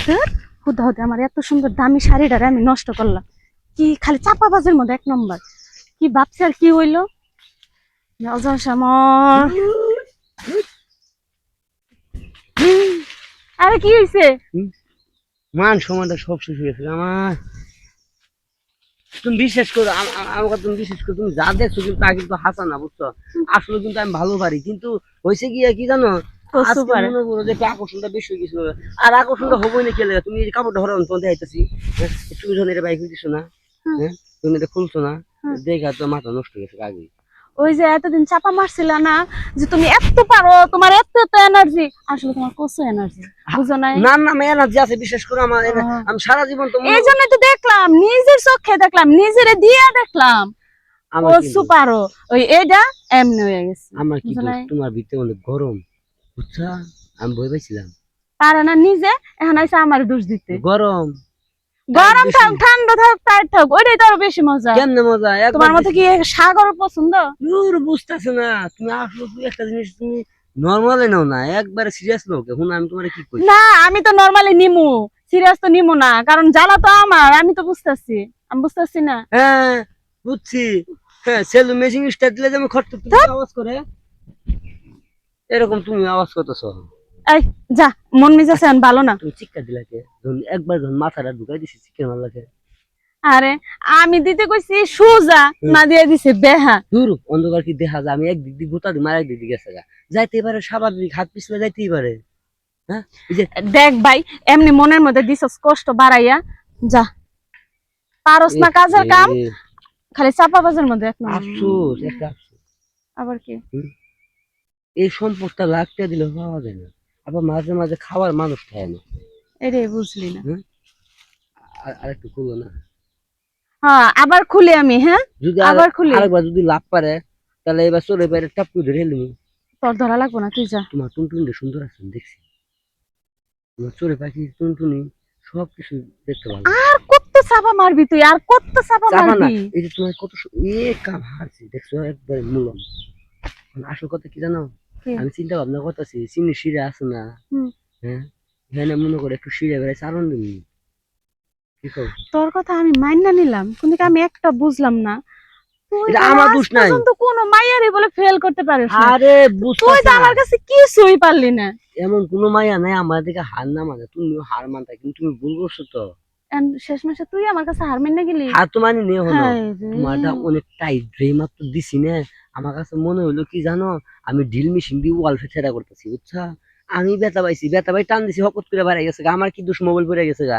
হুদা হুদা আমার এত সুন্দর দামি শাড়িটারে আমি নষ্ট করলাম। কি খালি চাপাবাজের মধ্যে 1 নম্বর। কি ভাবছি আর কি হইলো। আরে কি হয়েছে? মান সম্মানটা সব শেষ হয়ে গেছে আমার। তুমি বিশ্বাস করো, আমাকে তুমি বিশ্বাস করো, তুমি যা দেখছো কিন্তু তা কিন্তু হাসা না, বুঝছো? আসলে কিন্তু আমি ভালো পারি, কিন্তু হয়েছে গিয়া কি জানো, আজকে মনে করো যে একটু আকর্ষণটা বেশি হয়ে গেছিল। আর আকর্ষণটা হবোই না কেলে, তুমি এই কাপড়টা হরান তোমার দেখাইতেছি। তুমি যখন এটা বাইক দিছো না, হ্যাঁ তুমি এটা খুলছো না, দেখা তো মাথা নষ্ট হয়ে গেছে আগে। ওই যে এতদিন চাপা মারছিল না যে তুমি এত পারো, তোমার এত এত এনার্জি, আসলে তোমার কত এনার্জি বুঝো নাই? না না, আমার এনার্জি আছে, বিশ্বাস করো আমার। আমি সারা জীবন তো এই জন্য তো দেখলাম, নিজের চোখে দেখলাম, নিজেরে দিয়ে দেখলাম কসু পারো। ওই এটা এমনি হয়ে গেছে। আমার কি দোষ, তোমার ভিতরে অনেক গরম, বুঝছো? আমি ভয় পাইছিলাম। পারে না নিজে, এখন আইসা আমার দোষ দিতে। গরম গরম থাক ঠান্ডা থাক টাইট থাক, ওইটাই তো আরো বেশি মজা। কেমনে মজা? তোমার মতো কি সাগর পছন্দ? দূর বুঝতেছে না তুমি। আসলে একটা জিনিস তুমি নরমালি নাও না, একবারে সিরিয়াস নাও। এখন আমি তোমার কি কই? না আমি তো নরমালি নিমু, সিরিয়াস তো নিমু না, কারণ জ্বালা তো আমার, আমি তো বুঝতেছি। আমি বুঝতেছি না? হ্যাঁ বুঝছি। হ্যাঁ, সেলু মেশিন স্টার্ট দিলে যেমন খট আওয়াজ করে, এরকম তুমি আওয়াজ করতেছো। এই যা, মন মেজাজ এখন ভালো না। তুমি চিৎকার দিলাকে, একবার যখন মাথাটা ঢুকাই দিছি চিৎকার মারলাকে। আরে আমি দিতে কইছি সুজা, না দিয়ে দিছে বেহা। দূর অন্ধকার কি দেখা যায়? আমি একদিক দিয়ে গোটা দিই, মার একদিক দিয়ে গেছে গা, যাইতেই পারে স্বাভাবিক, হাত পিছলে যাইতেই পারে। হ্যাঁ দেখ ভাই, এমনি মনের মধ্যে দিছস কষ্ট বাড়াইয়া, যা পারস না কাজের কাম, খালি চাপাবাজের মধ্যে এক নম্বর। আফসোস, একটা আফসোস। আবার কি? এই সম্পদটা লাগতে দিলে পাওয়া যায় না, আবার মাঝে মাঝে খাওয়ার মানুষ খায় না। এরে বুঝলি না? আর একটু খুলো না। হ্যাঁ আবার খুলি আমি। হ্যাঁ যদি আবার খুলি। আরেকবার যদি লাভ পারে, তাহলে এবার চলে বাইরে টাপ করে ধরে এলুমি। তোর ধরা লাগবো না, তুই যা। তোমার টুনটুনি সুন্দর আছে দেখছি, তোমার চোরে পাখি টুনটুনি সবকিছু দেখতে ভালো। আর কত চাপা মারবি তুই, আর কত চাপা মারবি? এই যে তোমার কত কাম হারছি দেখছো, একবার মূলম। আসল কথা কি জানো, আমি চিন্তা ভাবনা করতেছি, চিনি শিরা আছে না, হ্যাঁ এখানে মনে করে একটু শিরা বেড়াইছে আনন্দ নিই। তোর কথা আমি মাইনা নিলাম, কিন্তু আমি একটা বুঝলাম না, তুই এটা আমার দোষ নাই। কোন মাইয়ারই বলে ফেল করতে পারিস না। আরে তুই তো আমার কাছে কিছুই পারলি না। এমন কোন মাইয়া নাই আমার দিকে হার না মানে, তুমিও হার মানতা, কিন্তু তুমি ভুল করছো তো। শেষ মাসে তুই আমার কাছে হার মেনে গেলি। হার তো মানি নেই হলো, তোমারটা অনেকটাই ড্রিম আপ তো দিছি না। আমার কাছে মনে হইলো কি জানো, আমি ড্রিল মেশিন দিয়ে ওয়াল ফেটেরা করতেছি, বুঝছা? আমি ব্যথা পাইছি, ব্যথা পাই টান দিছি, হকত করে বাড়াই গেছে গা। আমার কি দোষ, মোবাইল পড়ে গেছে গা।